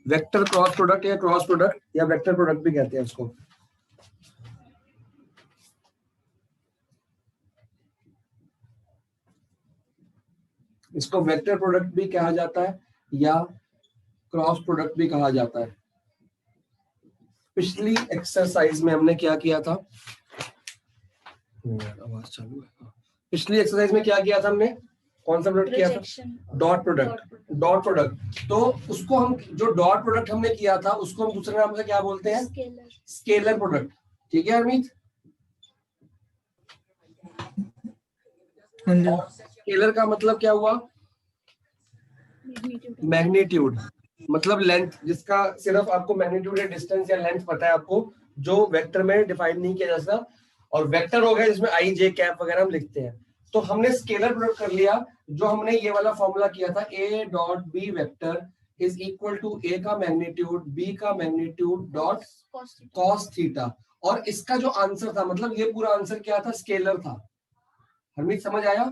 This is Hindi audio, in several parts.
वेक्टर क्रॉस प्रोडक्ट या क्रॉस प्रोडक्ट या वेक्टर प्रोडक्ट भी कहते हैं इसको। इसको वेक्टर प्रोडक्ट भी कहा जाता है या क्रॉस प्रोडक्ट भी कहा जाता है। पिछली एक्सरसाइज में हमने क्या किया था, आवाज चालू है। पिछली एक्सरसाइज में क्या किया था हमने, कौन सा प्रोडक्ट किया था, डॉट प्रोडक्ट। डॉट प्रोडक्ट, तो उसको हम जो डॉट प्रोडक्ट हमने किया था उसको हम दूसरे नाम से क्या बोलते हैं, स्केलर प्रोडक्ट। ठीक है अमित, स्केलर का मतलब क्या हुआ, मैग्नीट्यूड, मतलब लेंथ, जिसका सिर्फ आपको मैग्नीट्यूड या डिस्टेंस या लेंथ पता है आपको, जो वेक्टर में डिफाइन नहीं किया जा सकता। और वेक्टर हो गया जिसमें आई जे कैप वगैरह हम लिखते हैं। तो हमने स्केलर प्रोडक्ट कर लिया, जो हमने ये वाला फॉर्मूला किया था, A dot B vector is equal to A का मैग्नीट्यूड बी का मैग्नीट्यूड डॉट कॉस थीटा। और इसका जो आंसर था, मतलब ये पूरा आंसर क्या था, स्केलर था। हरमीत समझ आया?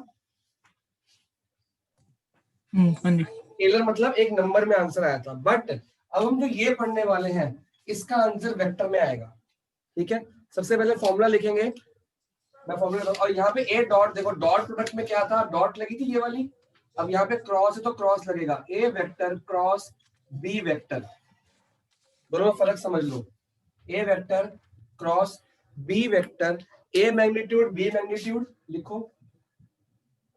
स्केलर मतलब एक नंबर में आंसर आया था। बट अब हम जो ये पढ़ने वाले हैं इसका आंसर वेक्टर में आएगा। ठीक है, सबसे पहले फॉर्मूला लिखेंगे, मैं फॉर्मूला, और यहाँ पे ए डॉट, देखो डॉट प्रोडक्ट में क्या था, डॉट लगी थी ये वाली। अब यहाँ पे क्रॉस है तो क्रॉस लगेगा, ए वेक्टर क्रॉस बी वेक्टर, दोनों में फर्क समझ लो। ए वेक्टर क्रॉस बी वेक्टर, ए मैग्नीट्यूड बी मैग्नीट्यूड लिखो,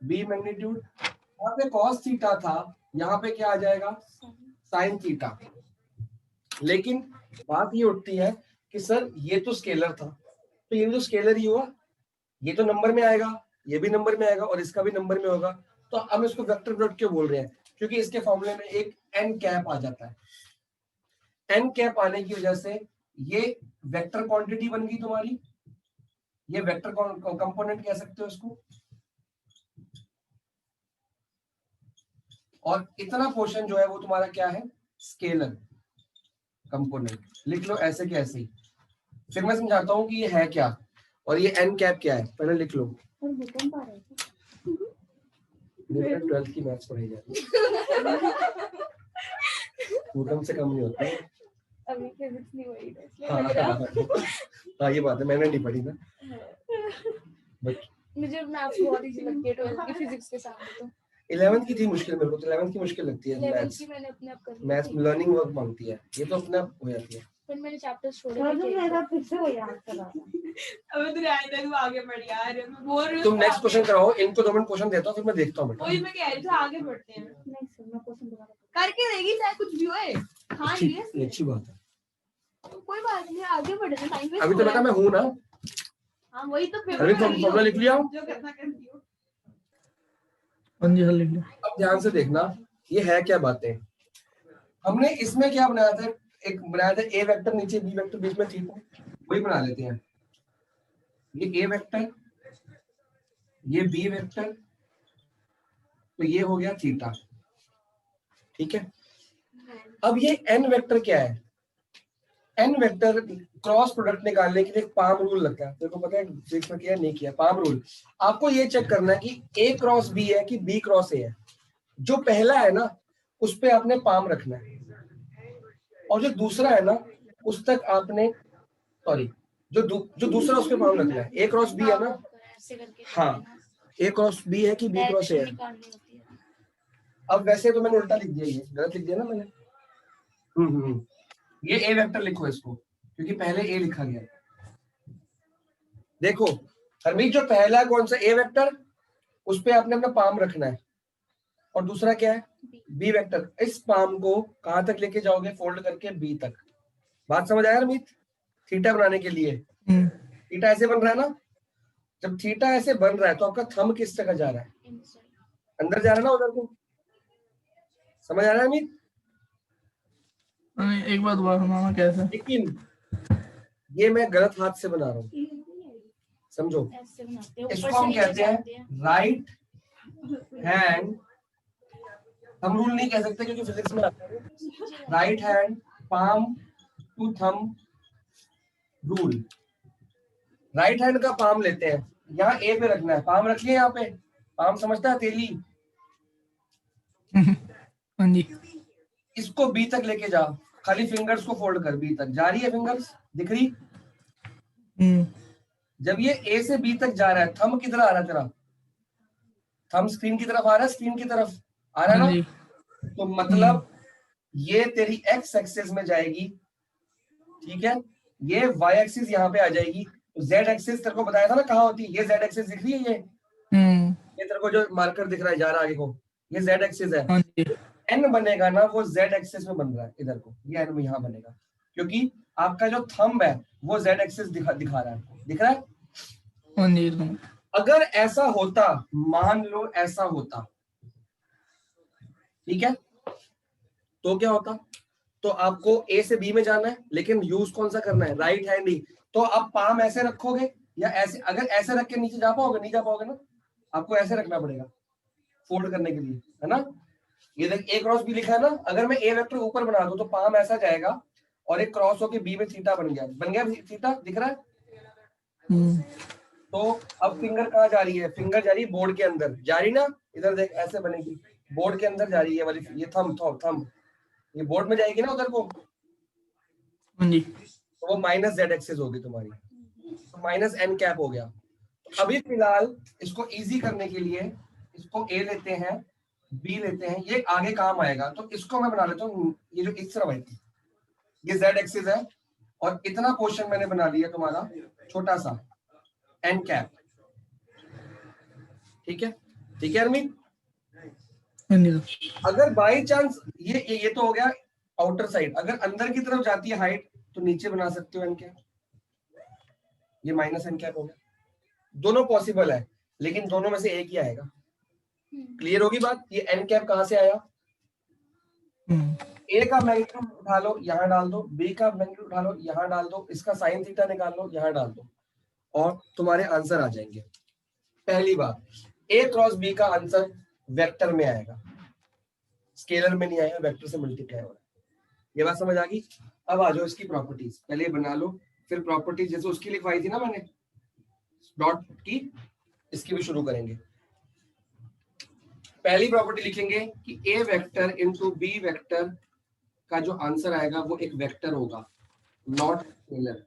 बी मैग्नीट्यूड, यहाँ पे कॉस थीटा था, यहाँ पे क्या आ जाएगा, साइन थीटा। लेकिन बात ये उठती है कि सर ये तो स्केलर था, तो ये तो स्केलर ही हुआ, ये तो नंबर में आएगा, ये भी नंबर में आएगा और इसका भी नंबर में होगा, तो हम इसको वेक्टर प्रोडक्ट क्यों बोल रहे हैं, क्योंकि इसके फॉर्मूले में एक एन कैप आ जाता है। एन कैप आने की वजह से ये वेक्टर क्वांटिटी बन गई तुम्हारी, ये वेक्टर कंपोनेंट कह सकते हो इसको। और इतना पोर्शन जो है वो तुम्हारा क्या है, स्केलर कंपोनेंट। लिख लो ऐसे के ऐसे ही, फिर मैं समझाता हूँ कि ये है क्या और ये एन कैप क्या है, पहले लिख लो। मेरे 12th की मैथ्स पढ़ाई जाती है, टूटम से कम नहीं होता है। अभी फिजिक्स नहीं हुई है इसलिए हाँ, लग रहा। हाँ ये बात है, मैंने नहीं पढ़ी ना। बट मुझे मैथ्स बहुत इजी लगती है 12th की फिजिक्स के सामने। तो 11th की थी मुश्किल, मेरे को तो 11th की मुश्किल लगती है 11th मैथ्स। की मैंने अपने आप कर ली मैथ्स थी, लर्निंग वर्क मांगती है, ये तो अपने आप हो जाती है। फिर मैंने चैप्टर्स छोड़े तो थे। मेरा फिर से वो याद करा अबे तू रहने दे, तू आगे बढ़ यार, मैं बोल रही हूँ। तुम नेक्स्ट क्वेश्चन कराओ, इनको 2 मिनट क्वेश्चन देता हूँ फिर मैं देखता हूँ। वही मैं कह रही थी, आगे बढ़ते हैं। नहीं सर मैं क्वेश्चन दोबारा करके देगी चाहे कुछ भी होए। हाँ ये अच्छी बात है, तो कोई बात नहीं, आगे बढ़ते हैं, टाइम वेस्ट अभी तो बेटा मैं हूँ ना। हाँ वही तो अभी तो फॉर्मूला लिख लिया, जो करना कर दियो। हाँ जी, लिख लिया। अब ध्यान से देखना ये है क्या बातें। हमने इसमें क्या बनाया था, एक बनाया था ए वेक्टर नीचे बी वेक्टर बीच में थीटा, वही बना लेते हैं। ये ए वेक्टर, ये बी वेक्टर, तो ये हो गया थीटा। ठीक है, अब ये एन वेक्टर क्या है, एन वेक्टर क्रॉस प्रोडक्ट निकालने के लिए पाम रूल लगता है। तेरे को पता है फिजिक्स में किया नहीं किया, पाम रूल। आपको ये चेक करना है कि ए क्रॉस बी है कि बी क्रॉस ए है। जो पहला है ना उस पे आपने पाम रखना है, और जो दूसरा है ना उस तक आपने, सॉरी, जो दूसरा उस पे पाम रखना है। ए क्रॉस बी है ना, हाँ, ए क्रॉस बी है कि बी क्रॉस ए है। अब वैसे तो मैंने उल्टा लिख दिया, ये गलत लिख दिया ना मैंने। ये ए वेक्टर लिखो इसको, क्योंकि पहले ए लिखा गया। देखो हरमीत, जो पहला कौन सा ए वेक्टर, उस पे आपने अपना पाम रखना है, और दूसरा क्या है, बी वेक्टर। इस पाम को कहां तक लेके जाओगे, फोल्ड करके बी तक। बात समझ आया हरमीत? थीटा बनाने के लिए थीटा ऐसे बन रहा है ना, जब थीटा ऐसे बन रहा है तो आपका थंब किस जगह जा रहा है, अंदर जा रहा है ना उधर को। समझ आ रहा है हरमीत? एक बात मामा कैसे, लेकिन ये मैं गलत हाथ से बना रहा हूँ, समझो। इसको हम कहते हैं राइट हैंड, हम रूल नहीं कह सकते क्योंकि फिजिक्स में आता है right hand palm to thumb rule. Right hand का पाम लेते हैं, यहाँ ए पे रखना है, पाम रख लिया यहाँ पे, पाम समझता है तेली। हाँ जी। इसको बी तक लेके जा, खाली फिंगर्स को फोल्ड कर, बी तक जा रही है फिंगर्स, दिख रही? जब ये ए से बी तक जा रहा है, थंब किधर आ रहा है तेरा? थंब स्क्रीन की तरफ आ रहा है, स्क्रीन की तरफ आ रहा है हाँ ना? जी। तो मतलब ये तेरी एक्स एक्सिस में जाएगी, ठीक है, ये वाई एक्सिस यहाँ पे आ जाएगी। तो जेड एक्सिस तेरे को बताया था ना कहाँ होती है, ये जेड एक्सिस दिख रही है, ये तेरे को जो मार्कर दिख रहा है जा रहा है आगे को, ये जेड एक्सिस है। हाँ जी। एन बनेगा ना वो जेड एक्सिस में बन रहा है, इधर को ये एन में यहाँ बनेगा, क्योंकि आपका जो थंब है वो जेड एक्सिस दिखा रहा है, दिख रहा है? हाँ जी। अगर ऐसा होता, मान लो ऐसा होता, ठीक है, तो क्या होता? तो आपको ए से बी में जाना है, लेकिन यूज कौन सा करना है? राइट हैंड ही। तो आप पाम ऐसे रखोगे या ऐसे? अगर ऐसे रख के नीचे जा पाओगे? नहीं जा पाओगे ना, आपको ऐसे रखना पड़ेगा फोल्ड करने के लिए, है ना? ये देख ए क्रॉस बी लिखा है ना, अगर मैं ए वेक्टर ऊपर बना दूं तो पाम ऐसा जाएगा और एक क्रॉस होके बी में थीटा बन गया थीटा, दिख रहा है? तो अब फिंगर कहाँ जा रही है? फिंगर जा रही है बोर्ड के अंदर, जा रही ना, इधर देख ऐसे बनेगी, बोर्ड के अंदर जा रही है वाली, ये थंब ये बोर्ड में जाएगी ना उधर को, हाँ जी। तो वो माइनस जेड एक्सिस होगी तुम्हारी, तो माइनस एन कैप हो गया। तो अभी फिलहाल इसको इजी करने के लिए इसको ए लेते हैं, बी लेते हैं, ये आगे काम आएगा, तो इसको मैं बना लेता हूँ, ये जो इस तरफ है ये जेड एक्सिस है, और इतना पोर्शन मैंने बना लिया तुम्हारा छोटा सा एन कैप, ठीक है? ठीक है अरमीन? अगर बाई चांस ये तो हो गया आउटर साइड, अगर अंदर की तरफ जाती है हाइट तो नीचे बना सकते हो एन कैप, ये माइनस एन कैप हो गया। दोनों पॉसिबल है, लेकिन दोनों में से एक ही आएगा। क्लियर होगी बात? ये एन कैप कहां से आया? ए का मैग्नीट्यूड उठा लो, यहां डाल दो, बी का मैग्नीट्यूड उठा लो, यहां डाल दो, इसका साइन थीटा निकाल लो, यहां डाल दो, और तुम्हारे आंसर आ जाएंगे। पहली बात, ए क्रॉस बी का आंसर वेक्टर में आएगा, स्केलर में नहीं आएगा, वेक्टर से मल्टीप्लाई हो रहा है। ये बात समझ आ गई? अब आ जाओ इसकी प्रॉपर्टीज, पहले बना लो, फिर प्रॉपर्टीज जैसे उसकी लिखवाई थी ना मैंने डॉट की, इसकी भी शुरू करेंगे। पहली प्रॉपर्टी लिखेंगे कि ए वेक्टर इंटू बी वेक्टर का जो आंसर आएगा वो एक वेक्टर होगा, नॉट स्केलर।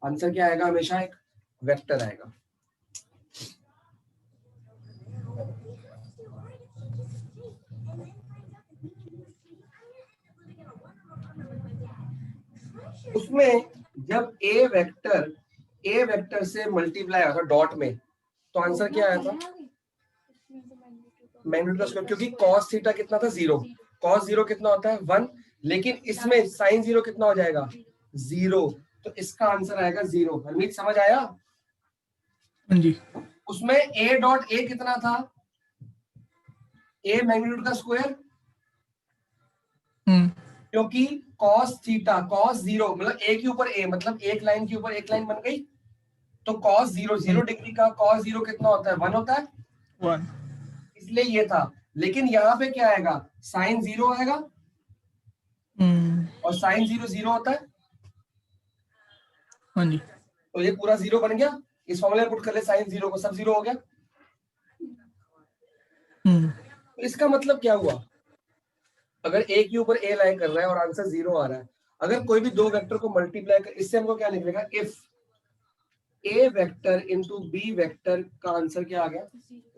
आंसर क्या आएगा? हमेशा एक वेक्टर आएगा। उसमें जब ए वेक्टर से मल्टीप्लाई आया था डॉट में, तो आंसर क्या आया था? मैग्नीट्यूड का स्क्वायर, क्योंकि cos थीटा कितना था? 0। cos 0 कितना होता है? 1। लेकिन इसमें sin 0 कितना हो जाएगा? 0। तो इसका आंसर आएगा 0। हरमीत समझ आया? हाँ जी। उसमें a डॉट a कितना था? a मैग्नीट्यूड का स्क्वायर, क्योंकि cos थीटा cos 0 मतलब a के ऊपर a, मतलब एक लाइन के ऊपर एक लाइन बन गई, तो cos 0 डिग्री का cos 0 कितना होता है? 1 होता है, 1। इसलिए ये था। लेकिन यहाँ पे क्या आएगा? साइन 0 आएगा, और साइन 0 0 होता है, हाँ जी। तो ये पूरा 0 बन गया। इस फॉर्मूले में पुट कर ले साइन 0 को, सब 0 हो गया। तो इसका मतलब क्या हुआ? अगर ए के ऊपर ए लाइन कर रहा है और आंसर 0 आ रहा है, अगर कोई भी दो वेक्टर को मल्टीप्लाई कर, इससे हमको क्या लिखेगा? If A vector into B vector का आंसर क्या आ गया?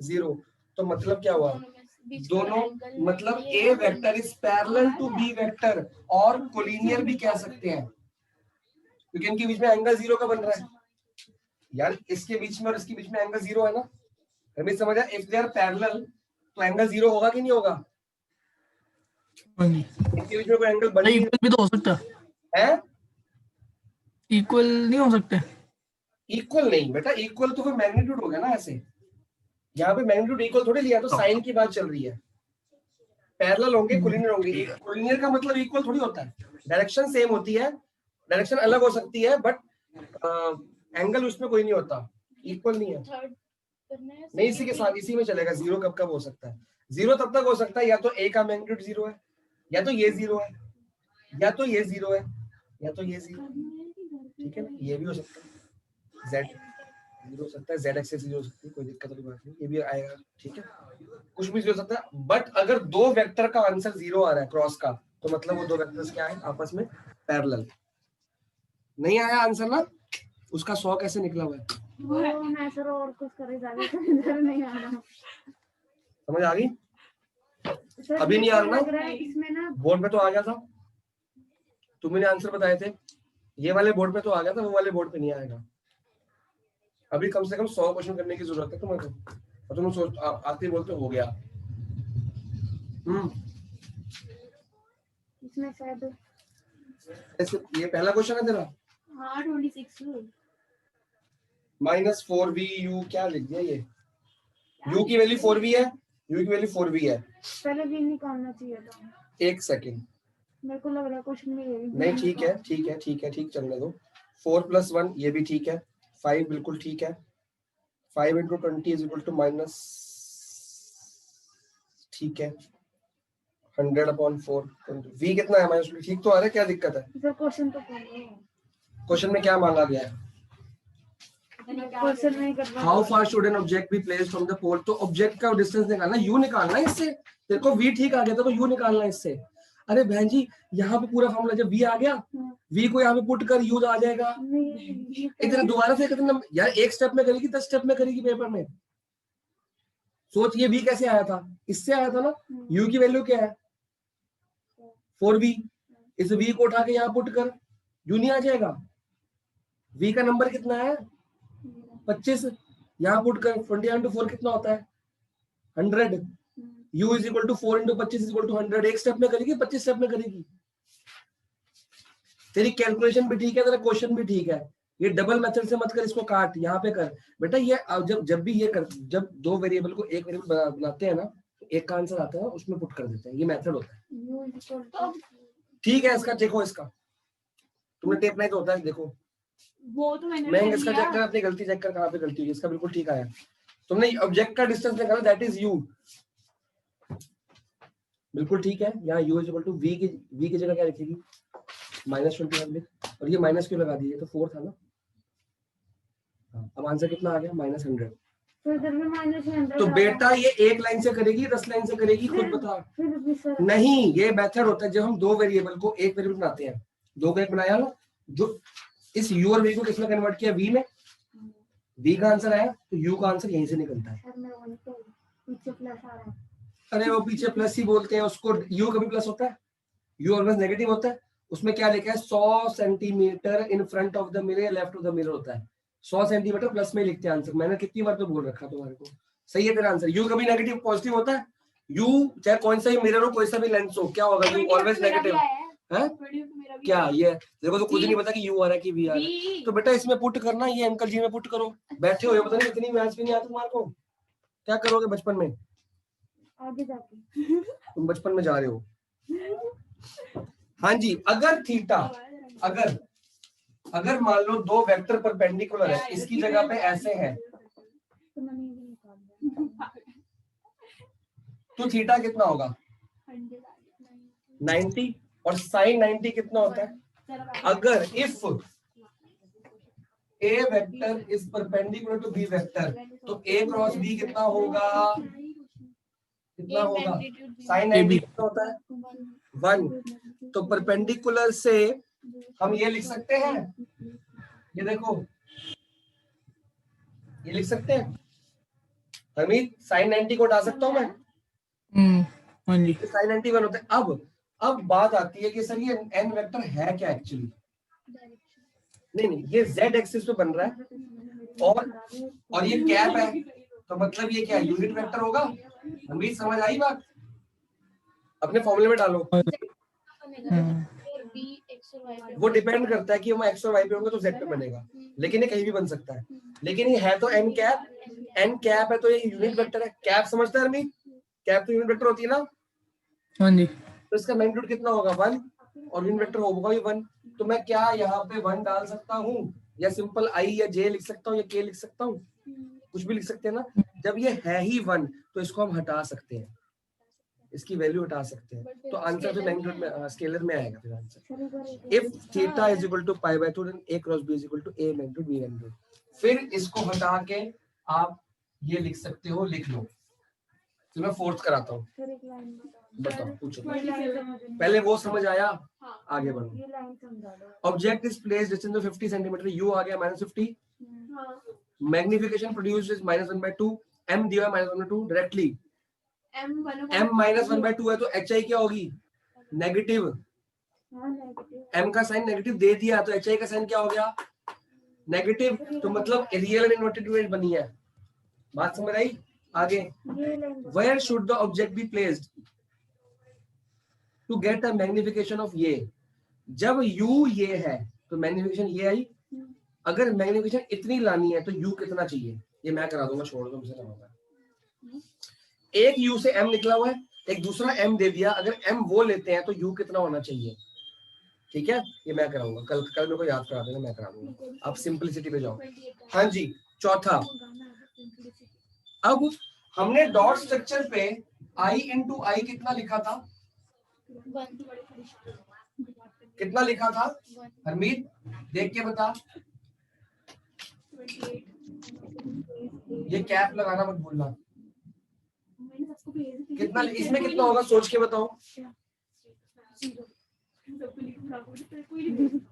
0। तो मतलब क्या हुआ? दोनों, मतलब A vector is parallel to B vector, और कोलिनियर भी कह सकते हैं, क्योंकि इनके बीच में एंगल 0 का बन रहा है यार, इसके बीच में और इसके बीच में एंगल 0 है ना। हमें समझ आया? इफ दे आर पैरेलल तो एंगल 0 होगा कि नहीं होगा? हाँ जी। इनके बीच में कोई एंगल बन इक्वल भी तो हो सकता है? इक्वल नहीं हो सकते? इक्वल नहीं बेटा, इक्वल तो फिर मैग्नीट्यूड हो गया ना। ऐसे यहाँ पे मैग्नीट्यूड इक्वल थोड़ी लिया, तो साइन की बात चल रही है। पैरेलल होंगे, कोलिनियर होंगे। कोलिनियर का मतलब इक्वल थोड़ी होता है, डायरेक्शन सेम होती है, डायरेक्शन अलग हो सकती है, बट एंगल उसमें कोई नहीं होता, इक्वल नहीं है। नहीं, इसी के साथ इसी में चलेगा। 0 कब कब हो सकता है? 0 तब तक हो सकता है या तो ए का मैग्नीट्यूड 0 है, या तो ये 0 है, या तो ये 0 है, या तो ये 0, ठीक है ना? ये भी हो सकता है, z। जीरो हो सकता है, जेड एक्सिस जीरो हो सकती है, कोई दिक्कत वाली बात नहीं, ये भी आएगा, ठीक है, कुछ भी हो सकता है। बट अगर दो वेक्टर का आंसर जीरो आ रहा है क्रॉस का, तो मतलब वो दो वेक्टर्स क्या है, आपस में पैरेलल। नहीं आया आंसर ना, उसका 100 कैसे निकला हुआ है, वो मैं सर और कुछ करे जाके इधर नहीं आ रहा। समझ आ गई? सर अभी नहीं आ रहा ना? लग रहा है इसमें ना बोर्ड पे तो आ गया था, तुमने आंसर बताए थे, ये वाले बोर्ड पे तो आ गया था, वो वाले बोर्ड पे नहीं आएगा। अभी कम से कम 100 क्वेश्चन करने की जरूरत है तुम्हें तो, और तुम सोच आखिरी बोलते हो गया। इसमें शायद ऐसे ये पहला क्वेश्चन है तेरा, हाँ 26 -4vu क्या लिख दिया ये, u की वैल्यू 4v है, u की वैल्यू 4v है। पहले भी निकालना चाहिए था, एक सेकंड, मेरे को लग रहा है क्वेश्चन में ये भी नहीं ठीक है, ठीक है, ठीक है, ठीक चलने दो। 4 + 1 ये भी ठीक है, 5 बिल्कुल ठीक है, 5 × 20 = माइनस, ठीक है, 100/4 v कितना है, माइनस, ठीक तो आ रहा है, क्या दिक्कत है? सर क्वेश्चन तो पढ़ो, क्वेश्चन में क्या मांगा गया है? क्वेश्चन नहीं कर रहा। How far should an object be placed from the pole, तो ऑब्जेक्ट का डिस्टेंस निकालना, u निकालना है इससे, तेरे को v ठीक आ गया तो u निकालना है इससे। अरे बहन जी, यहाँ पे पूरा फॉर्मूला, जब v आ गया, v को यहाँ पे पुट कर u आ जाएगा। इधर दोबारा से कितना यार, एक स्टेप में करेगी 10 स्टेप में करेगी पेपर में, सोच ये v कैसे आया था, इससे आया था ना, u की वैल्यू क्या है 4v, इस v को उठा के यहाँ पुट कर, u नहीं आ जाएगा, v का नंबर कितना है 25, यहाँ पुट कर 20 × 4 कितना होता है 100, u = 4 × 25 = 100, एक स्टेप में करेगी 25 स्टेप में करेगी। तेरी कैलकुलेशन भी ठीक है, तेरा क्वेश्चन भी ठीक है, ये डबल मेथड से मत कर, इसको काट, यहाँ पे कर बेटा। ये जब भी ये कर, जब दो वेरिएबल को एक वेरिएबल बनाते हैं ना, तो एक का आंसर आता है उसमें पुट कर देते हैं, ये मेथड होता है, ठीक है। इसका देखो, इसका तुमने टेप नहीं तो होता है, देखो वो तो मैंने मैं कर इसका लिया। चेक कर, अपनी गलती चेक कर, कहाँ पे गलती हुई, इसका बिल्कुल ठीक आया। तुमने ऑब्जेक्ट का डिस्टेंस निकाला, दैट इज u, बिल्कुल ठीक है। यहाँ u = v की जगह क्या लिखेगी -21 लिख, और ये माइनस क्यों लगा दीजिए, तो 4 था ना। अब आंसर कितना आ गया -100। तो इधर भी -100, तो बेटा ये एक लाइन से करेगी 10 लाइन से करेगी, खुद बता। फिर भी सर नहीं, ये मेथड होता है जब हम दो वेरिएबल को एक वेरिएबल बनाते हैं, दो को एक बनाया ना, जो इस u और v को किसमें कन्वर्ट किया, v में, v का आंसर आया, तो u का आंसर यहीं से निकलता है। सर मेरे वही तो पीछे प्लस आ रहा है। अरे वो पीछे प्लस ही बोलते हैं उसको, u कभी प्लस होता है, u ऑलवेज नेगेटिव होता है। उसमें क्या लिखा है 100 centimetre in front of the mirror, left of the mirror होता है, 100 सेंटीमीटर प्लस में लिखते हैं आंसर। मैंने कितनी बार तो बोल रखा तुम्हारे को, सही है तेरा आंसर। u कभी नेगेटिव पॉजिटिव होता है, u चाहे कौन सा ही मिरर हो, कोई सा भी लेंस हो, क्या होगा, u ऑलवेज नेगेटिव है। क्या ये देखो, तो खुद ही नहीं पता कि u आ रहा है कि v आ रहा है, तो बेटा इसमें पुट करना, ये अंकल जी में पुट करो। बैठे हो पता नहीं इतनी मैथ्स भी नहीं आता तुम्हारे को, क्या करोगे बचपन में, आगे जाके तुम बचपन में जा रहे हो। हाँ जी, अगर थीटा, अगर मान लो दो वेक्टर परपेंडिकुलर है, इसकी जगह पे ऐसे है, तो मैंने ये भी निकाल दिया। तो थीटा कितना होगा 90, और साइन 90 कितना होता है। अगर if a vector is perpendicular to b vector, तो a क्रॉस b कितना होगा, कितना होगा, साइन 90 कितना होता है 1। तो परपेंडिकुलर से हम ये लिख सकते हैं, ये देखो ये लिख सकते हैं हमीद, साइन 90 को हटा सकता हूं मैं, हाँ जी, साइन 91 होता है। अब बात आती है कि सर ये n वेक्टर है क्या एक्चुअली, नहीं ये z एक्सिस पे बन रहा है, और ये कैप है, तो मतलब ये क्या यूनिट वेक्टर होगा। हमीद समझ आई बात, अपने फॉर्मूले में डालो। वो डिपेंड करता है कि हम x और y पे होंगे तो z पे बनेगा, लेकिन ये कहीं भी बन सकता है। लेकिन ये है तो n कैप है, तो ये यूनिट वेक्टर है। कैप समझता है हमीद, कैप तो यूनिट वेक्टर होती है ना। हाँ जी, तो इसका मैग्नीट्यूड कितना होगा 1, और यूनिट वेक्टर होगा ही 1। तो मैं क्या यहाँ पे 1 डाल सकता हूँ, या सिंपल i या j लिख सकता हूँ, या k लिख सकता हूँ, कुछ भी लिख सकते हैं ना। जब ये है ही 1 तो इसको हम हटा सकते हैं, इसकी वैल्यू हटा सकते हैं, But तो फिर आंसर फिर scalar मैग्नीट्यूड में में स्केलर में आएगा फिर आंसर। सर एक बार एक if theta is equal to pi by 2 then a cross b is equal to a magnitude b magnitude. फिर इसको हटा के आप ये लिख सकते हो, लिख लो। तो मैं फोर्थ कराता हूँ, सर एक लाइन बताओ पूछो। ये लाइन समझ नहीं पहले वो समझ आया, हाँ आगे बढ़ो। ये लाइन समझा दो। Object is placed distance of 50 centimetre, u आ गया -50, हाँ मैग्निफिकेशन प्रोड्यूस्ड इज -1/2, m दिया -1/2 डायरेक्टली। m m -1/2 है तो hi क्या होगी? नेगेटिव। हाँ नेगेटिव m का साइन नेगेटिव दे दिया तो hi का साइन क्या हो गया? नेगेटिव। तो मतलब रियल एंड इन्वर्टेड इमेज बनी है। बात समझ आई? आगे, ये line where should the object be placed to get a magnification of ये? जब u ये है तो मैग्निफिकेशन ये आई। अगर मैग्निफिकेशन इतनी लानी है तो u कितना चाहिए? ये मैं करा दूंगा, छोड़ दो, मुझसे कराऊंगा। एक u से m निकला हुआ है, एक दूसरा m दे दिया, अगर m वो लेते हैं तो u कितना होना चाहिए? ठीक है, ये मैं कराऊंगा, कल मेरे को याद करा देना, मैं करा दूंगा। आप सिंपलिसिटी पे जाओ। हाँ जी, चौथा, अब हमने डॉट स्ट्रक्चर पे i इंटू आई कितना लिखा था? कितना लिखा था हरमीत? देख के बता। ये कैप लगाना मत भूलना। कितना इसमें कितना होगा सोच के बताओ।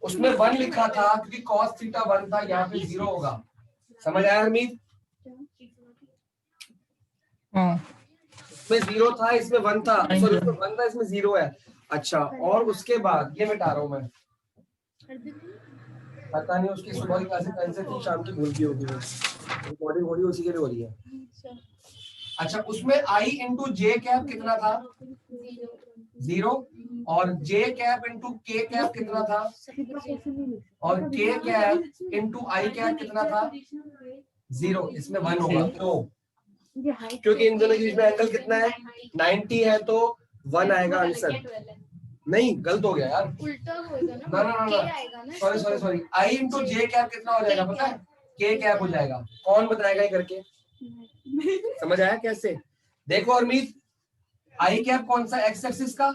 उसमें 1 लिखा था क्योंकि cos थीटा 1 था, यहाँ पे 0 होगा। समझ आया हरमीत? हाँ इसमें 0 था, इसमें 1 था, सॉरी इसमें 1 था, इसमें 0 है। अच्छा, और उसके बाद ये मिटा रहा हूं मैं, पता नहीं उसकी सुबह की क्लासेस कल से थी, शाम की भूल गई होगी, रिकॉर्डिंग हो रही है उसी के लिए हो रही है। अच्छा, उसमें i इंटू जे कैप कितना था? 0, और j cap into k cap कितना था? और k cap into i cap कितना था? 0। इसमें 1 होगा क्यों? ये हाइट क्योंकि इन दोनों के बीच में एंगल कितना है? 90 है, तो 1 आएगा आंसर। नहीं, गलत हो गया यार, उल्टा होएगा ना ना K ना, आएगा ना sorry i into J cap कितना हो जाएगा पता है? k कैप हो जाएगा। कौन बताएगा ये करके? समझ आया कैसे? देखो अरमीत, i कैप कौन सा एक्स एक्सिस का,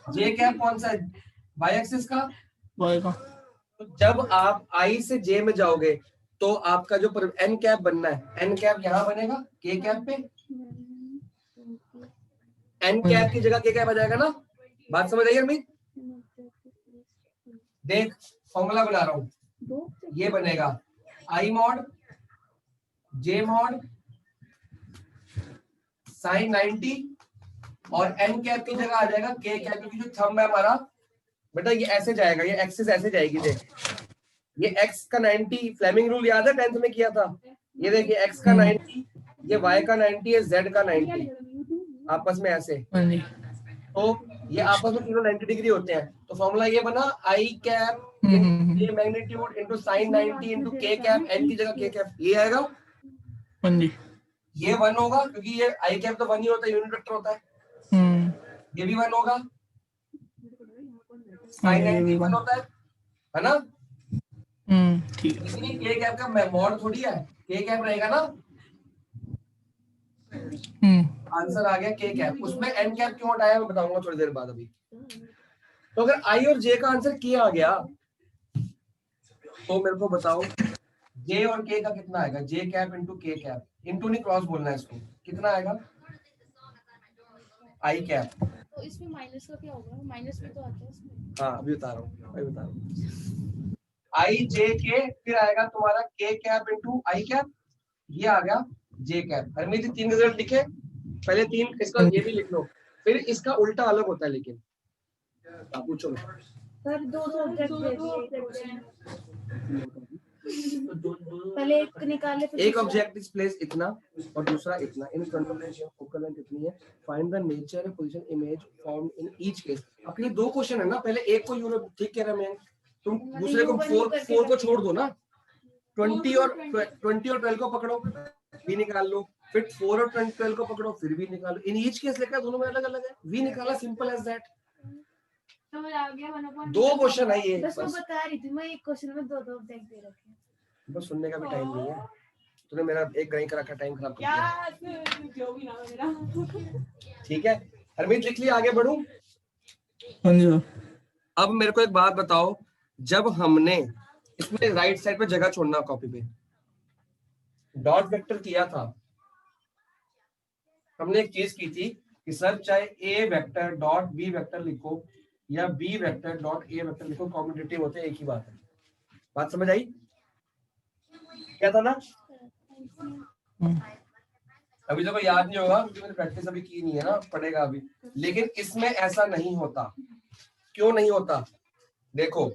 जे कैप कौन सा है वाई एक्सिस का। बोलेगा। तो जब आप i से j में जाओगे तो आपका जो n कैप बनना है, n कैप यहाँ बनेगा k कैप पे, n कैप की जगह k कैप आ जाएगा ना। बात समझ आई अरमीत? देख, फॉर्मूला बना रहा हूँ, ये बनेगा i mod j mod sine 90 और n कैप की जगह आ जाएगा k कैप, क्योंकि जो थंब है हमारा बेटा ये ऐसे जाएगा, ये एक्सिस ऐसे जाएगी। देख, ये x का 90, फ्लेमिंग रूल याद है 10th में किया था? ये देखिए x का 90, ये y का 90 है, z का 90, आपस में ऐसे। हाँ जी। तो ये आपस में तीनों 90 डिग्री होते हैं। तो फॉर्मूला ये बना i कैप ये magnitude into sin 90 into k cap, n की जगह k कैप, ये आएगा। हाँ जी। ये 1 होगा क्योंकि ये i कैप तो 1 ही होता है, यूनिट वेक्टर होता है। ये भी 1 होगा, sin 90 1 होता है ना? ठीक है। लेकिन k कैप का मॉड थोड़ी है, k कैप रहेगा ना। आंसर आ गया k कैप। उसमें n कैप क्यों हटाया मैं बताऊंगा थोड़ी देर बाद। अभी तो अगर i और j का आंसर k आ गया तो मेरे को बताओ j और k का कितना आएगा? j cap into k cap, into नहीं क्रॉस बोलना है इसको, कितना आएगा? i cap. तो इसमें माइनस का क्या होगा? माइनस में तो आता है इसमें। हाँ अभी बता रहा हूँ, i j k, फिर आएगा तुम्हारा k cap into i cap, ये आ गया j कैप। हरमीत 3 रिजल्ट लिखे, पहले 3 इसका ये भी लिख लो, फिर इसका उल्टा अलग होता है। लेकिन आप पूछो सर दो ऑब्जेक्ट दे दिए, पहले एक निकाले फिर एक ऑब्जेक्ट इज प्लेस इतना और दूसरा इतना, इन कंट्रोलेशन फोकल लेंथ इतनी है, find the nature and position image formed in each case. अब ये 2 क्वेश्चन है ना, पहले एक को यूरो ठीक कह रहा मैं, तुम दूसरे को 4 को छोड़ दो ना, 20 और 12 को पकड़ो भी निकाल लो, फिर 4 और 12 को पकड़ो फिर भी निकालो। इन ईच केस लिखा दोनों में अलग अलग है, वी निकाला, सिंपल एज दैट। 2 क्वेश्चन है ये, बस मैं बता रही थी, मैं एक क्वेश्चन में 2 ऑब्जेक्ट दे रखे हैं। बस सुनने का भी टाइम नहीं है। तूने मेरा एक ग्राइंड करा का टाइम खराब कर दिया। यार जो भी नाम है मेरा। ठीक है हरमीत लिख लिया, आगे बढ़ूं। हाँ जी सर। अब मेरे को एक बात बताओ, जब हमने इसमें राइट साइड पे जगह छोड़ना कॉपी पे डॉट वेक्टर किया था, हमने एक चीज की थी कि सर चाहे A vector dot B vector लिखो या B vector dot A vector लिखो, कॉम्पिटिटिव होते हैं, एक ही बात है। बात समझ आई? क्या था ना? अभी तो कोई याद नहीं होगा क्योंकि मैंने प्रैक्टिस अभी की नहीं है ना, पढ़ेगा अभी। लेकिन इसमें ऐसा नहीं होता। क्यों नहीं होता? देखो,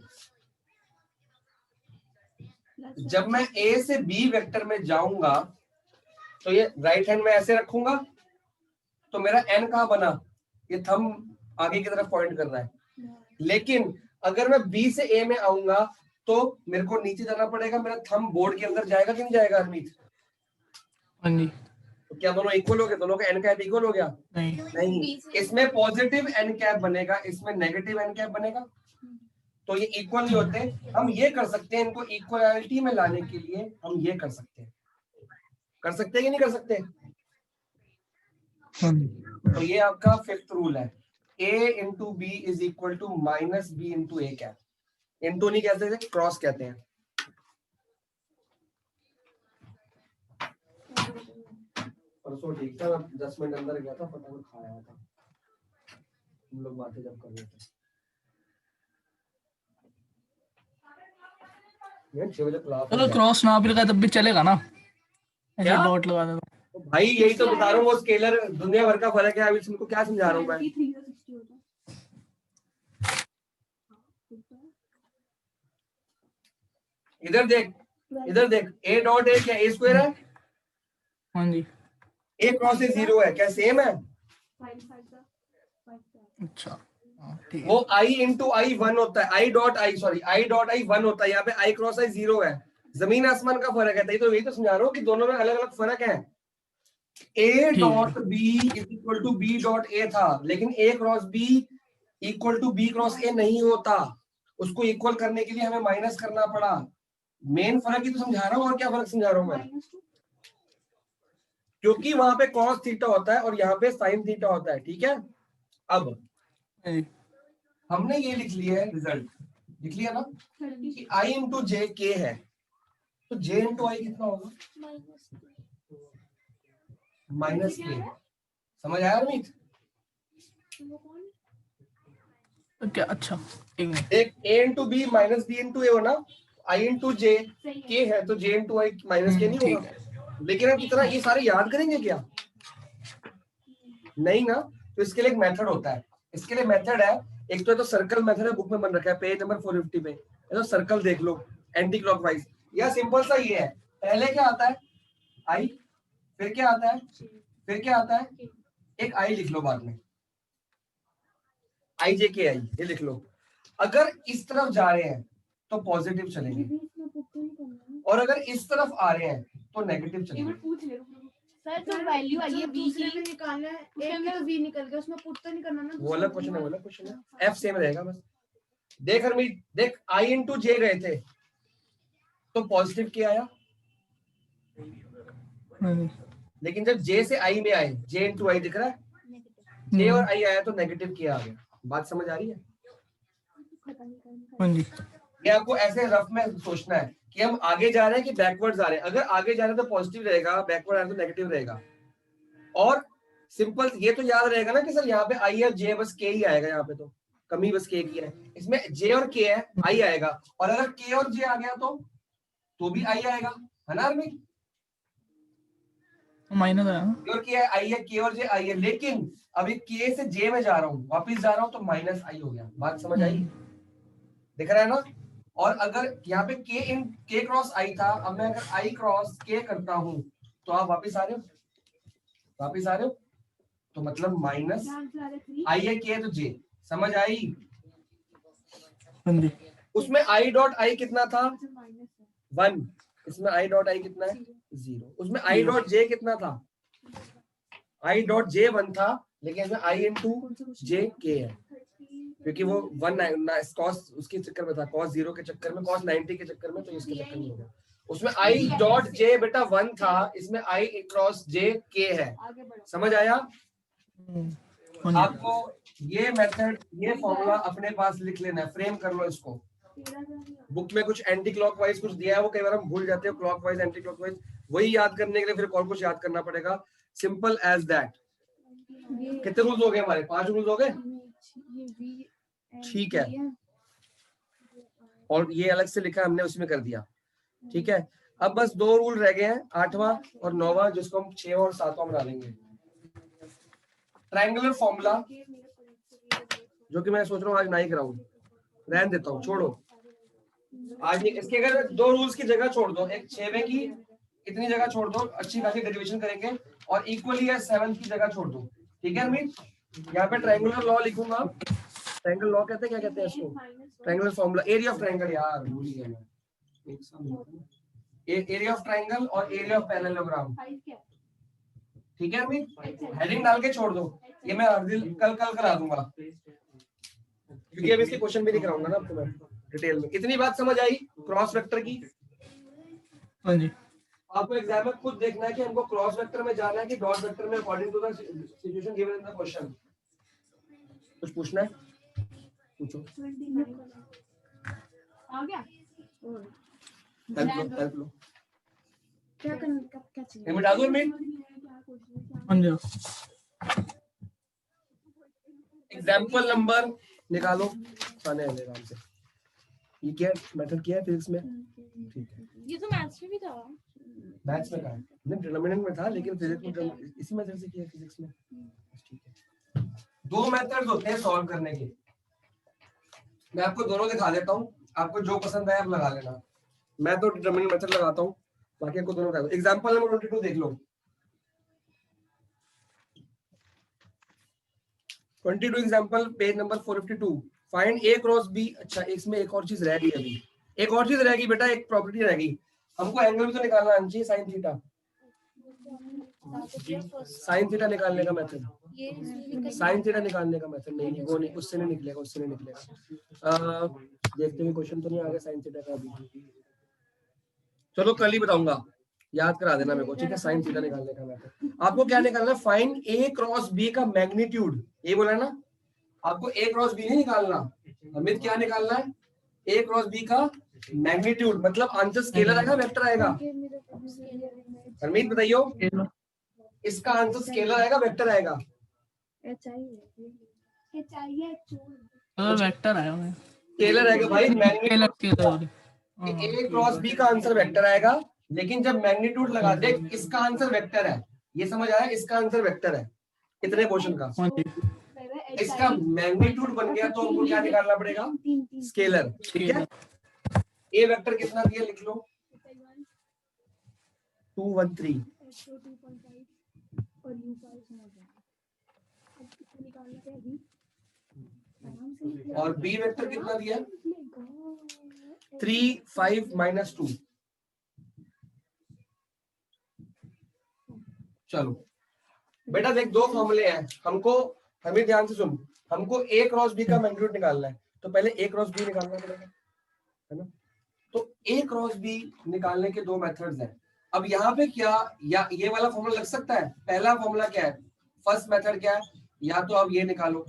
जब मैं ए से बी वेक्टर में जाऊंगा तो ये राइट हैंड में ऐसे रखूंगा तो मेरा एन कहां बना? ये थंब आगे की तरफ पॉइंट कर रहा है। लेकिन अगर मैं बी से ए में आऊंगा तो मेरे को नीचे जाना पड़ेगा, मेरा थंब बोर्ड के अंदर जाएगा कि नहीं जाएगा हरमीत? हाँ जी। तो क्या दोनों इक्वल हो गए? दोनों का एन कैप इक्वल हो गया? नहीं। नहीं, इसमें पॉजिटिव एन कैप बनेगा, इसमें नेगेटिव एन कैप बनेगा, तो ये इक्वल नहीं होते। हम ये कर सकते हैं, इनको इक्वलिटी में लाने के लिए हम ये कर सकते हैं। कर सकते हैं कि नहीं कर सकते? हाँ जी। तो ये आपका फिफ्थ रूल है, a into B is equal to minus B into A cap. Into नहीं कहते थे, क्रॉस कहते हैं। परसों ठीक था, 10 मिनट अंदर गया था, फटाफट खाया था, हम लोग बातें जब कर रहे थे। 6 बजे क्लास अगर क्रॉस ना भी लगाए तब भी चलेगा ना, ऐसे क्या? डॉट लगा दे तो। भाई यही तो बता रहा हूँ, वो स्केलर दुनिया भर का फर्क है। अभी तुमको क्या समझा रहा हूँ मैं? इधर देख, इधर देख, ए डॉट ए क्या ए स्क्वायर है? हाँ जी। ए क्रॉस ए 0 है, क्या सेम है? अच्छा ठीक है। वो आई इंटू आई 1 होता है, आई डॉट आई 1 होता है, यहाँ पे आई क्रॉस आई 0 है। जमीन आसमान का फर्क है। तो यही तो समझा रहा हूँ कि दोनों में अलग अलग फर्क है। A dot B is equal to B dot A था, लेकिन A cross B equal to B cross A नहीं होता। उसको इक्वल करने के लिए हमें माइनस करना पड़ा। मेन फर्क ही तो समझा रहा हूँ, और क्या फर्क समझा रहा हूँ मैं? क्योंकि वहां पे कॉस थीटा होता है और यहाँ पे साइन थीटा होता है। ठीक है, अब हाँ जी। हमने ये लिख लिया है, रिजल्ट लिख लिया ना कि आई इंटू जे के है, तो जे इंटू आई कितना होगा? माइनस के। समझ आया अमित? तो क्या? अच्छा एक मिनट। एक A into B minus B into A हो ना, आई इंटू जे के है तो जे इंटू आई माइनस के नहीं ठीक होगा। है। लेकिन हम इतना ये सारे याद करेंगे क्या? नहीं ना। तो इसके लिए एक मेथड होता है। इसके लिए मेथड है, एक तो सर्कल मेथड है, बुक में बन रखा है पेज नंबर 450 पे। तो सर्कल देख लो एंटी क्लॉकवाइज। या सिंपल सा ये है, पहले क्या आता है? आई, फिर क्या आता है? फिर क्या आता है? एक आई लिख लो बाद में, आई जे के आई, ये लिख लो। अगर इस तरफ जा रहे हैं तो पॉजिटिव चलेंगे, और अगर इस तरफ आ रहे हैं तो नेगेटिव चलेंगे। पूछ ले सर जो वैल्यू आई है बी की भी निकालना है, एक में तो बी निकल गया, उसमें पुट तो नहीं करना ना। वो अलग क्वेश्चन है, वो अलग क्वेश्चन है। एफ सेम रहेगा बस। देख हरमीत, देख आई इंटू जे गए थे तो पॉजिटिव क्या आया, हाँ जी। लेकिन जब जे से आई में आए, जे इंटू आई दिख रहा है, जे और आई आया तो नेगेटिव क्या आ गया। बात समझ आ रही है? हाँ जी। ये आपको ऐसे रफ में सोचना है कि हम आगे जा रहे हैं कि बैकवर्ड जा रहे हैं। अगर आगे जा रहे हैं तो पॉजिटिव रहेगा, बैकवर्ड आ रहे हैं तो नेगेटिव रहेगा। और सिंपल ये तो याद रहेगा ना कि सर यहाँ पे आई और जे बस के ही आएगा, यहाँ पे तो कमी बस के की है, इसमें जे और के है, आई आएगा। और अगर के और जे आ गया तो भी आई आएगा, है ना अरविंद? माइनस आया ना। के और के आई है, के और जे आई है। लेकिन अभी के से जे में जा रहा हूँ, वापिस जा रहा हूँ तो माइनस आई हो गया। बात समझ आई? दिख रहा है ना? और अगर यहाँ पे के क्रॉस आई था, अब मैं अगर आई क्रॉस के करता हूं तो आप वापिस आ रहे हो, वापिस आ रहे हो, तो मतलब माइनस आई है के तो जे। समझ आई? हाँ जी। उसमें आई डॉट आई कितना था? 1। इसमें आई डॉट आई कितना है? 0। उसमें आई डॉट जे कितना था? आई डॉट जे 1 था, लेकिन इसमें आई इंटू जे के है, क्योंकि वो 1 कॉस उसके चक्कर में था, कॉस 0 के चक्कर में, कॉस 90 के चक्कर में, तो इसके चक्कर में हो गया। उसमें आई डॉट जे बेटा 1 था, इसमें आई क्रॉस जे के है। समझ आया? हाँ जी आपको ये मेथड, ये फॉर्मूला अपने पास लिख लेना है, फ्रेम कर लो इसको। बुक में कुछ एंटी क्लॉकवाइज कुछ दिया है, वो कई बार हम भूल जाते हैं, क्लॉकवाइज एंटी क्लॉकवाइज, वही याद करने के लिए फिर और कुछ याद करना पड़ेगा। Simple as that. कितने रूल्स हो गए हमारे? 5 रूल्स हो गए। ठीक है, और ये अलग से लिखा हमने, उसमें कर दिया। ठीक है, अब बस 2 रूल रह गए हैं, 8वां और 9वां, जिसको हम 6वां और 7वां बना लेंगे। ट्रायंगुलर फॉर्मूला, जो कि मैं सोच रहा हूँ आज ना ही कराऊं, रहने देता हूँ, छोड़ो आज नहीं। इसके अगर 2 रूल्स की जगह छोड़ दो, एक 6वें की इतनी जगह छोड़ दो, अच्छी खासी डेरिवेशन करेंगे, और इक्वली है 7 की जगह छोड़ दो। ठीक है अमित, यहाँ पे ट्रायंगुलर लॉ लिखूंगा। ट्रायंगुलर लॉ कहते हैं, क्या कहते हैं इसको? Triangular formula, area of triangle, यार भूल ही गया मैं। एरिया ऑफ ट्रायंगल और एरिया ऑफ पैरेललोग्राम। ठीक है अमित, हेडिंग डाल के छोड़ दो, ये मैं हर दिन कल करा दूंगा, क्योंकि अब इसके क्वेश्चन भी नहीं कराऊंगा ना आपको मैं डिटेल में। इतनी बात समझ आई क्रॉस वेक्टर की? हाँ जी आपको एग्जाम में खुद देखना है कि हमको क्रॉस वेक्टर में जाना है कि डॉट वेक्टर में, according to the situation given in the question. कुछ पूछना है? पूछो। आ गया? हेल्प लो। क्या करना, क्या चाहिए? ये मिटा दो मैं। हाँ जी एग्जांपल नंबर निकालो, आने वाले आराम से। ये क्या मेथड किया है फिजिक्स में? ठीक है, ये तो मैथ्स में भी था। मैथ्स में कहा है नहीं, डिटरमिनेंट में था, लेकिन फिजिक्स में इसी मेथड से किया फिजिक्स में। ठीक है, 2 मेथड्स होते हैं सॉल्व करने के, मैं आपको दोनों दिखा देता हूँ, आपको जो पसंद आए आप लगा लेना। मैं तो डिटरमिनेंट मेथड लगाता हूँ, बाकी आपको दोनों बता दो। एग्जांपल नंबर 22 देख लो। 22 एग्जांपल, पेज नंबर 452। फाइंड ए क्रॉस बी। अच्छा, इसमें एक और चीज रह गई, अभी एक और चीज रह गई बेटा, एक प्रॉपर्टी रह गई। हमको एंगल भी तो निकालना आना चाहिए, साइन थीटा। साइन थीटा निकालने का मेथड, साइन थीटा निकालने का मेथड नहीं, वो नहीं, उससे नहीं निकलेगा, उससे नहीं निकलेगा। देखते हैं क्वेश्चन तो नहीं आ गया साइन थीटा का अभी, चलो कल ही बताऊंगा, याद करा देना मेरे को। ठीक है, साइन थीटा निकालने का मेथड। आपको क्या निकालना है? फाइंड ए क्रॉस बी का मैग्नीट्यूड। ये बोला ना आपको, ए क्रॉस बी नहीं निकालना, अमित क्या निकालना है? ए क्रॉस बी का मैग्नीट्यूड, मतलब आंसर स्केलर आएगा वेक्टर आएगा? अमित बताइयो, इसका आंसर स्केलर आएगा वेक्टर आएगा? वेक्टर आया है, स्केलर आएगा भाई, मैग्नीट्यूड। हाँ ए क्रॉस बी का आंसर वेक्टर आएगा, लेकिन जब मैग्नीट्यूड लगा दे, इसका आंसर वेक्टर है, ये समझ आया? इसका आंसर वेक्टर है कितने क्वेश्चन का, हाँ जी इसका मैग्नीट्यूड बन गया तो हमको क्या निकालना पड़ेगा? स्केलर। ठीक है, ए वेक्टर कितना दिया लिख लो, 213। और बी वेक्टर कितना दिया? 3 5 -2। चलो बेटा देख, 2 फॉर्मूले हैं, हमको हमें ध्यान से सुन, हमको ए क्रॉस बी का मैग्नीट्यूड निकालना है, तो पहले ए क्रॉस बी निकालना पड़ेगा, है ना? तो ए क्रॉस बी निकालने के 2 मेथड्स हैं। अब यहाँ पे क्या, या ये वाला फॉर्मूला लग सकता है? पहला फॉर्मूला क्या है, फर्स्ट मेथड क्या है? या तो आप ये निकालो,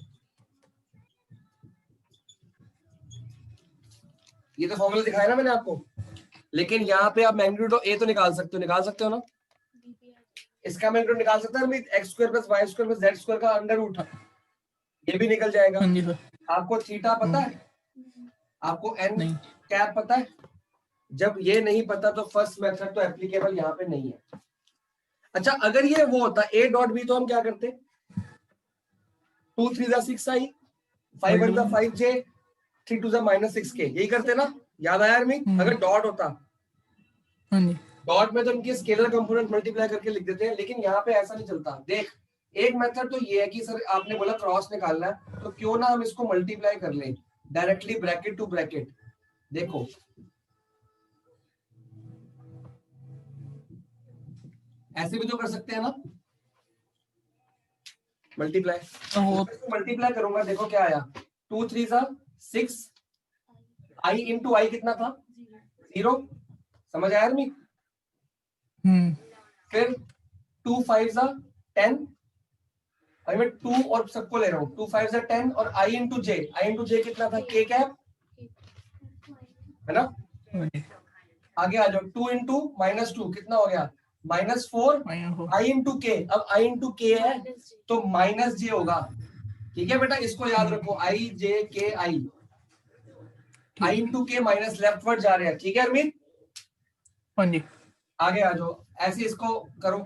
ये तो फॉर्मूला दिखाया ना मैंने आपको, लेकिन यहाँ पे आप मैग्नीट्यूड ए तो निकाल सकते हो ना? इसका मैग्नीट्यूड निकाल सकते हैं x² + y² + z² का अंडर रूट, ये भी निकल जाएगा। हाँ जी सर। आपको थीटा पता है? आपको n नहीं। कैप पता है? जब ये नहीं पता तो फर्स्ट मेथड तो एप्लीकेबल यहाँ पे नहीं है। अच्छा, अगर ये वो होता a डॉट b तो हम क्या करते? 2 3 6 आई, 5 1 5 j, 3 2 -6 k, यही करते ना? याद आया अरमीत? अगर डॉट होता, हाँ जी डॉट में तो इनके स्केलर कंपोनेंट मल्टीप्लाई करके लिख देते हैं, लेकिन यहाँ पे ऐसा नहीं चलता। देख, एक मेथड तो ये है कि सर आपने बोला क्रॉस निकालना है, तो क्यों ना हम इसको मल्टीप्लाई कर लें डायरेक्टली ब्रैकेट टू ब्रैकेट। देखो ऐसे भी तो कर सकते हैं ना, मल्टीप्लाई। मल्टीप्लाई करूंगा, देखो क्या आया, 2 3 6, आई इंटू आई कितना था? 0, समझ आया आदमी? फिर 2 5 10, अभी मैं 2 और सबको ले रहा हूँ, 2 5 10 और I इंटू जे कितना था, k कैप है ना। हाँ जी आगे आ जाओ, 2 इंटू -2 कितना हो गया, -4 I इंटू के। अब I इंटू के है तो माइनस जे होगा, ठीक है बेटा, इसको याद रखो, I जे के I इंटू के माइनस लेफ्ट वर्ड जा रहे हैं, ठीक है अरमीत। हाँ जी आगे आ जाओ, ऐसे इसको करो,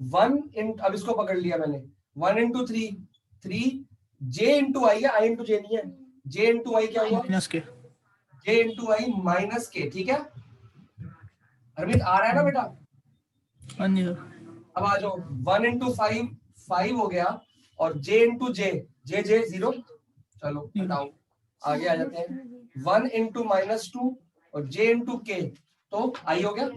1 इन, अब इसको पकड़ लिया मैंने, 1 इंटू 3 जे इंटू आई है, आई इंटू जे नहीं है, जे इंटू आई क्या हुआ, माइनस के। जे इंटू आई माइनस के, ठीक है अरमीत, आ रहा है ना बेटा। हाँ जी सर। अब आ जाओ, 1 इंटू 5 हो गया, और जे इंटू जे 0, चलो हटाओ, आगे आ जाते हैं, 1 इंटू -2 और जे इंटू के, तो आई हो गया,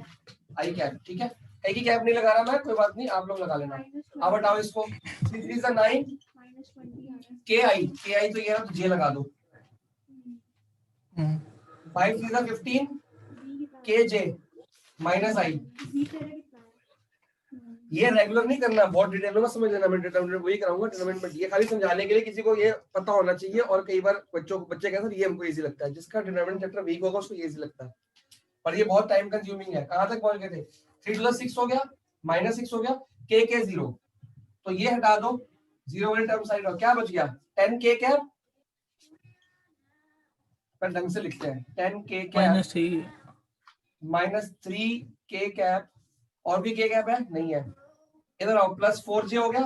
आई कैप, ठीक है, आई की कैप नहीं लगा रहा मैं, कोई बात नहीं, आप लोग लगा लेना। अब हटाओ इसको, 3 3 9 के आई तो ये है, तो जे लगा दो, 5 3 15 के जे माइनस आई। ये रेगुलर नहीं करना, बहुत डिटेल में समझ लेना, मैं डिटरमिनेंट वही कराऊंगा, डिटरमिनेंट ये खाली समझाने के लिए, किसी को ये पता होना चाहिए। और कई बार बच्चे कहते हैं ये हमको इजी लगता है, जिसका डिटरमिनेंट चैप्टर वीक होगा उसको इजी लगता है, पर ये बहुत टाइम कंज्यूमिंग है। कहां तक पहुंच गए थे, 3 + 6 हो गया, -6 हो गया, के 0, तो ये हटा दो, 0 वाली टर्म साइड, और क्या बच गया, 10 के कैप, पर ढंग से लिखते हैं, 10 के कैप -3 के कैप, और भी के कैप है नहीं है, इधर आओ, +4 जे हो गया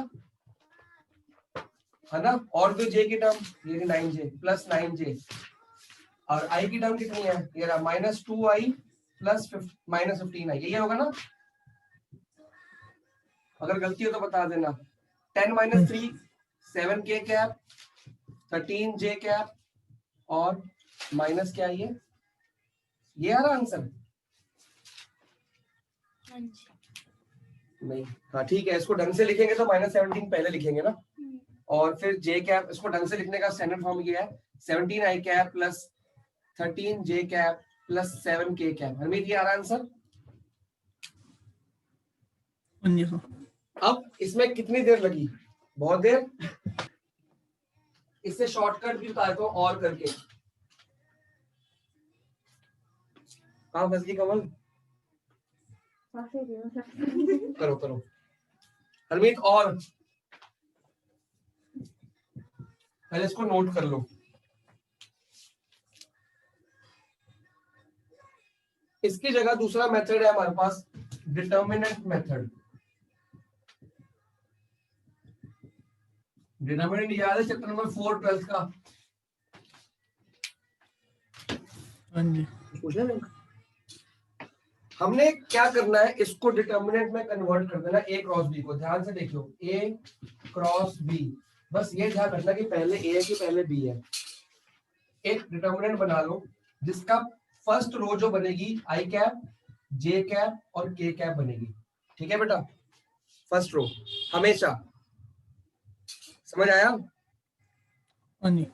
है ना, और जो जे की टर्म ये 9 जे प्लस 9 जे, और आई की टर्म कितनी है, ये रहा -2 आई प्लस -15 आई, यही होगा ना, अगर गलती हो तो बता देना। 10 - 3 7 के कैप, 13 जे कैप, और माइनस क्या ये आ रहा आंसर नहीं, हाँ ठीक है, इसको ढंग से लिखेंगे तो -17 पहले लिखेंगे ना, और फिर जे कैप, इसको ढंग से लिखने का स्टैंडर्ड फॉर्म ये है, 17 आई कैप प्लस 13 जे कैप प्लस 7 के कैप। हमें ये आ रहा आंसर। हाँ जी सर। अब इसमें कितनी देर लगी, बहुत देर, इससे शॉर्टकट भी बताता हूं और करके। कहां फंस गई कमल, करो करो हरमीत, और पहले इसको नोट कर लो। इसकी जगह दूसरा मेथड है हमारे पास, डिटर्मिनेंट मेथड। डिटर्मिनेंट याद है चैप्टर नंबर 4 12th का, हाँ जी पूछा नहीं? हमने क्या करना है, इसको डिटर्मिनेंट में कन्वर्ट कर देना, a क्रॉस b को, ध्यान से देखियो, a क्रॉस b, बस ये ध्यान रखना कि पहले a है कि पहले b है। एक डिटर्मिनेंट बना लो जिसका फर्स्ट रो जो बनेगी आई कैप, जे कैप और के कैप बनेगी, ठीक है बेटा, फर्स्ट रो हमेशा, समझ आया। हाँ जी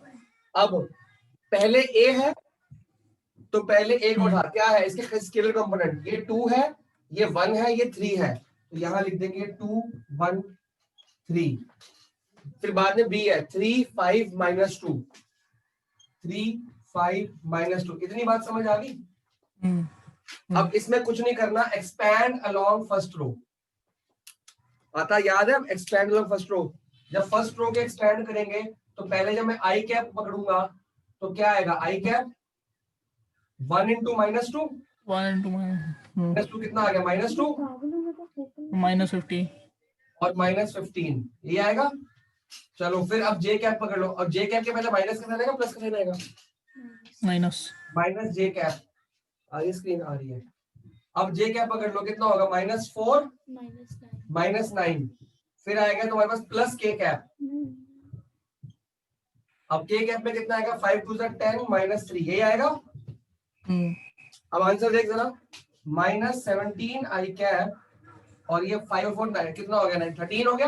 अब पहले a है तो पहले एक उठा, क्या है इसके स्केलर कंपोनेंट, ये 2 है, ये 1 है, ये 3 है, तो यहां लिख देंगे 2 1 3। फिर बाद में b है 3 5 -2, 3 5 -2, इतनी बात समझ आ गई। अब इसमें कुछ नहीं करना, एक्सपैंड अलोंग फर्स्ट रो, आता याद है, एक्सपैंड अलोंग फर्स्ट रो। जब फर्स्ट रो के एक्सपैंड करेंगे तो पहले जब मैं आई कैप पकड़ूंगा तो क्या आएगा, आई कैप 1 इंटू -2, 1 into -2 कितना आ गया, -2 -15 और -15, ये आएगा। चलो फिर अब जे कैप पकड़ लो, अब जे कैप के पहले माइनस का साइन आएगा प्लस का साइन आएगा, माइनस जे कैप, आगे स्क्रीन आ रही है। अब जे कैप पकड़ लो, कितना होगा, -4 -9, फिर आएगा तुम्हारे पास प्लस के कैप। अब के कैप में कितना आएगा, 5 2 10 -3, यही आएगा। अब आंसर देख जरा, -17 आई कैप और ये 5 और 4 9, कितना हो गया, 9 13 हो गया,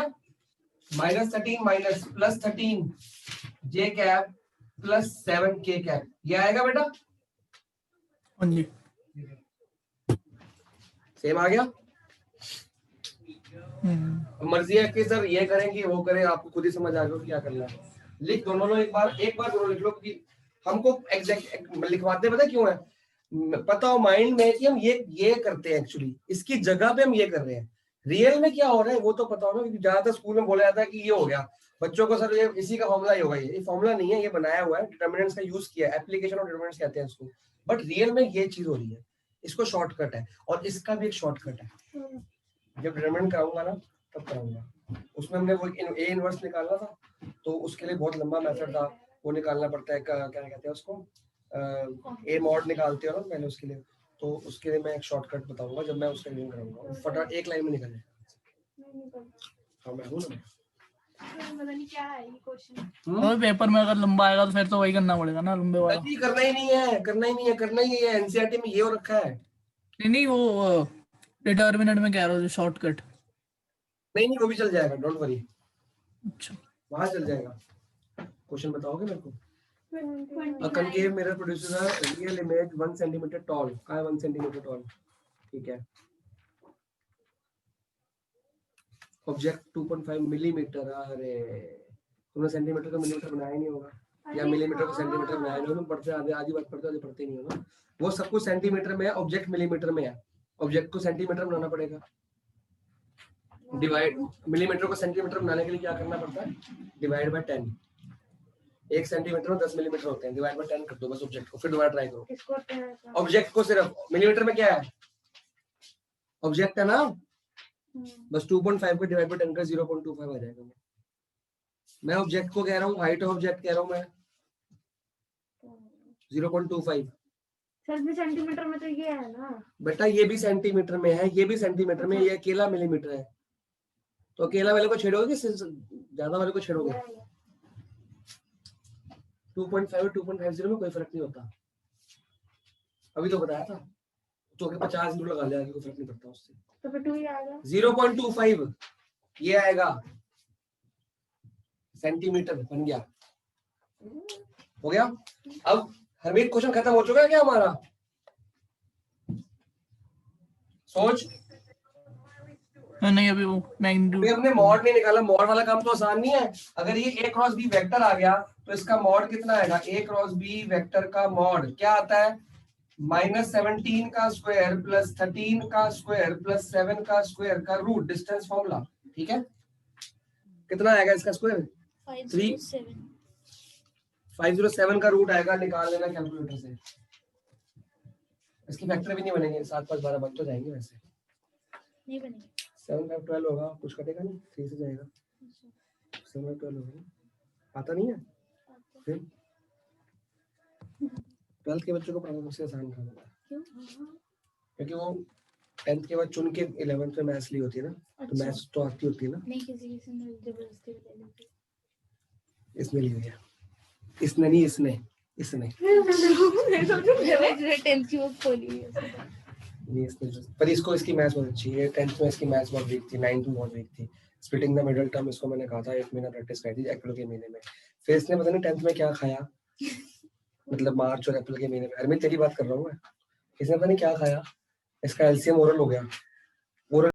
-13 माइनस +13 जे कैप +7 के कैप, ये आएगा बेटा। हाँ जी सेम आ गया। हम्म। मर्जी है कि सर ये करें कि वो करें, आपको खुद ही समझ आ जाएगा क्या करना है। लिख दोनों लो, एक बार दोनों लिख लो कि हमको एग्जैक्ट लिखवाते पता क्यों है, पता हो माइंड में कि हम ये करते हैं, एक्चुअली इसकी जगह पे हम ये कर रहे हैं। रियल में क्या हो रहा है वो तो पता हो ना, क्योंकि ज्यादातर स्कूल में बोला जाता है कि ये हो गया बच्चों को, सर ये इसी का फॉर्मूला ही होगा। ये फॉर्मूला नहीं है, ये बनाया हुआ है, डिटरमिनेंट्स का यूज किया है, एप्लीकेशन ऑफ डिटरमिनेंट्स कहते हैं इसको, बट रियल में ये चीज हो रही है। इसको शॉर्टकट है, और इसका भी एक शॉर्टकट है। जब डिटरमिनेंट कराऊंगा ना तब कराऊंगा, उसमें हमने वो ए इनवर्स निकालना था, तो उसके लिए बहुत लंबा मेथड था, वो निकालना पड़ता है, क्या कहते हैं उसको, ए मॉड निकालते हो ना पहले उसके लिए, तो उसके लिए मैं एक शॉर्टकट बताऊंगा जब मैं उसका यूज करूंगा, फटाफट एक लाइन में निकल जाएगा। हाँ मैं हूँ ना, पता नहीं क्या है ये क्वेश्चन। और पेपर में अगर लंबा आएगा तो फिर तो वही करना पड़ेगा ना, लंबे वाला। नहीं करना ही नहीं है, करना ही है, एनसीईआरटी में ये हो रखा है। नहीं वो डिटर्मिनेंट में कह रहा हूँ, जो शॉर्टकट। नहीं वो भी चल जाएगा, डोंट वरी, अच्छा वहां चल जाएगा। क्वेश्चन बताओगे मेरे को? A concave mirror produces a real image 1 centimeter tall. कहाँ है 1 centimeter tall? ठीक है। Object 2.5 millimetre. अरे तुमने सेंटीमीटर का मिलीमीटर बनाया नहीं होगा, या मिलीमीटर को सेंटीमीटर बनाया नहीं होगा, पढ़ते आधी बात पढ़ते पढ़ते नहीं होगा। वो सब कुछ सेंटीमीटर में है, ऑब्जेक्ट मिलीमीटर में है। ऑब्जेक्ट को सेंटीमीटर बनाना पड़ेगा, डिवाइड मिलीमीटर को सेंटीमीटर बनाने के लिए क्या करना पड़ता है, डिवाइड बाय 10। 1 सेंटीमीटर में 10 मिलीमीटर होते हैं, डिवाइड बाय 10 कर दो बस ऑब्जेक्ट को, फिर दोबारा ट्राई करो। ऑब्जेक्ट को सिर्फ मिलीमीटर में क्या है, ऑब्जेक्ट है ना, बस 2.5 को डिवाइड बाय 10 कर 0.25 आ जाएगा। मैं ऑब्जेक्ट को कह रहा हूँ, हाइट ऑफ ऑब्जेक्ट कह रहा हूँ मैं 0.25। सर भी सेंटीमीटर में तो ये है ना बेटा, ये भी सेंटीमीटर में है, ये भी सेंटीमीटर में, ये अकेला मिलीमीटर है, तो अकेला वाले को छेड़ोगे कि ज्यादा वाले को छेड़ोगे? 2.5 और 2.50 में कोई फर्क नहीं होता, अभी तो बताया था। तो अगर 50 यूरो लगा लिया कोई फर्क नहीं पड़ता उससे, तो फिर 2 ही आएगा। 0.25 ये आएगा, सेंटीमीटर बन गया, हो गया। अब हरमीत क्वेश्चन खत्म हो चुका है क्या हमारा? सोच। नहीं अभी वो मैग्नीट्यूड हमने मॉड नहीं निकाला, मॉड वाला काम तो आसान नहीं है। अगर ये a क्रॉस b वेक्टर आ गया तो इसका मॉड कितना आएगा, a क्रॉस b वेक्टर का मॉड क्या आता है, -17 का स्क्वायर प्लस 13 का स्क्वायर प्लस 7 का स्क्वायर का रूट, डिस्टेंस फॉर्मूला। ठीक है, कितना आएगा इसका स्क्वायर? 507 का रूट आएगा, निकाल लेना कैलकुलेटर से। इसके फैक्टर भी नहीं बनेंगे, 7 5 12 बन तो जाएंगे, वैसे नहीं बनेगा। 7 5 12 होगा, कुछ कटेगा नहीं, 3 से जाएगा, 7 5 12 होगा। आता नहीं है फिर 12th के बच्चों को पढ़ाना सबसे आसान काम होता है, क्योंकि वो 10th के बाद चुन के 11th में मैथ्स ली होती है ना, तो मैथ्स तो आती होती है ना। नहीं किसी ने जबरदस्ती ले ली, इसने ली हुई है, इसने नहीं, इसने 10th की बुक खोली है। ये इसने, पर इसको इसकी मैथ्स बहुत अच्छी है। 10th में इसकी मैथ्स बहुत वीक थी, 9th में बहुत वीक थी। स्प्लिटिंग द मिडल टर्म इसको मैंने कहा था 1 महीना प्रैक्टिस करी थी, अप्रैल के महीने में। फिर इसने पता नहीं 10th में क्या खाया, मतलब मार्च और अप्रैल के महीने में, हर में तेरी बात कर रहा हूँ मैं, इसने पता नहीं क्या खाया, इसका एलसीएम ओरल हो गया।